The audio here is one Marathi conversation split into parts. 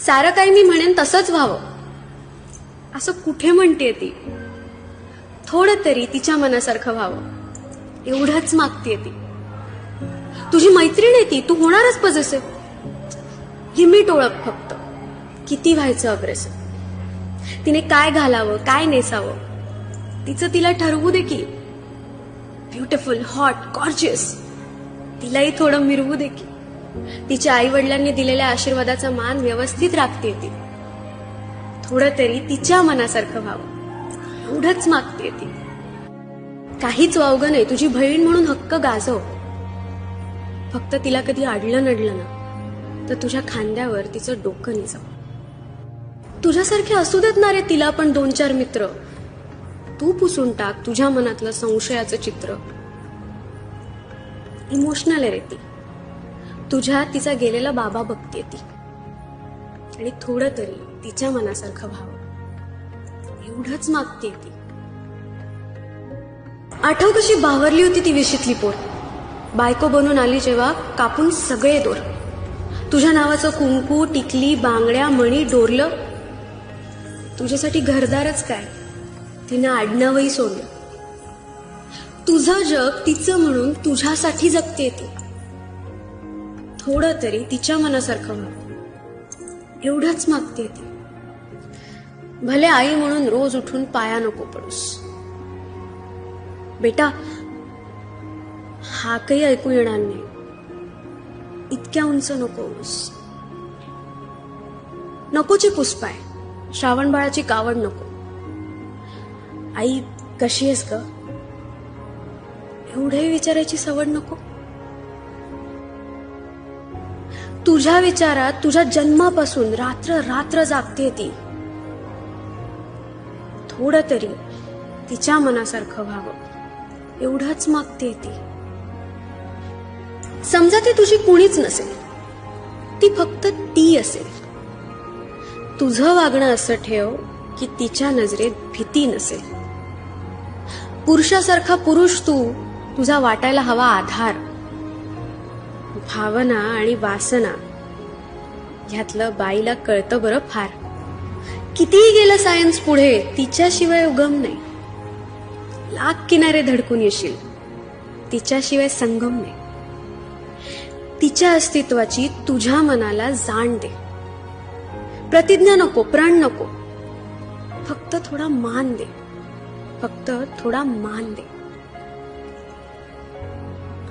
सारं काही मी म्हणेन तसंच व्हावं असं कुठे म्हणते ती. थोडं तरी तिच्या मनासारखं व्हावं एवढंच मागते ती. तुझी मैत्रीण आहे ती, तू होणारच पजेसिव्ह. लिमिट ओळख फक्त. किती व्हायचं अग्रेसिव्ह. तिने काय घालावं काय नेसावं तिचं तिला ठरवू दे की. ब्युटिफुल, हॉट, गॉर्जियस तिलाही थोडं मिरवू दे की. तिच्या आई वडिलांनी दिलेल्या आशीर्वादाचा मान व्यवस्थित राखते ती. थोडं तरी तिच्या मनासारखं व्हावं एवढंच मागते ती. काहीच वावगं नाही, तुझी बहीण म्हणून हक्क गाजव. फक्त तिला कधी अडलं नडलं ना तर तुझ्या खांद्यावर तिचं डोकं निजव. तुझ्यासारखे असू देत ना रे तिला पण 2-4 मित्र. तू पुसून टाक तुझ्या मनातलं संशयाचं चित्र. इमोशनल आहे रे ती. तुझ्या तिचा गेलेला बाबा बघते ती. आणि थोडं तरी तिच्या मनासारखं व्हावं एवढंच मागते ती. आठव कशी बावरली होती ती विशीतली पोर. बायको बनून आली जेव्हा कापून सगळे दोर. तुझ्या नावाचं कुंकू, टिकली, बांगड्या, मणी डोरलं. तुझ्यासाठी घरदारच काय तिनं आडनावही सोडलं. तुझं जग तिचं म्हणून तुझ्यासाठी जगते ती. थोडं तरी तिच्या मनासारखं व्हावं एवढंच मागते ती. भले आई म्हणून रोज उठून पाया नको पडूस. बेटा हा काही ऐकू येणार नाही. इतक्या उंच नकोस. नकोची पुष्पाय, श्रावण बाळाची कावड नको. आई कशी आहेस ग एवढंही विचारायची सवड नको. तुझ्या विचारात तुझ्या जन्मापासून रात्र रात्र जागते ती. थोडं तरी तिच्या मनासारखं व्हावं एवढंच मागते ती. समजा ती तुझी कुणीच नसेल, ती फक्त ती असेल. तुझं वागणं असं ठेव की तिच्या नजरेत भीती नसेल. पुरुषासारखा पुरुष तू, तुझा वाटायला हवा आधार. भावना आणि वासना ह्यातलं बाईला कळतं बरं फार. कितीही गेलं सायन्स पुढे तिच्याशिवाय उगम नाही. लाख किनारे धडकून येशील तिच्याशिवाय संगम नाही. तिच्या अस्तित्वाची तुझ्या मनाला जाण दे. प्रतिज्ञा नको, प्रण नको, फक्त थोडा मान दे. फक्त थोडा मान दे.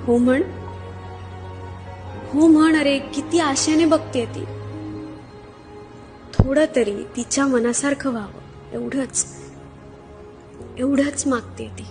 हो म्हण, हो म्हण. अरे किती आशेने बघते ती. थोडं तरी तिच्या मनासारखं व्हावं एवढंच मागते ती.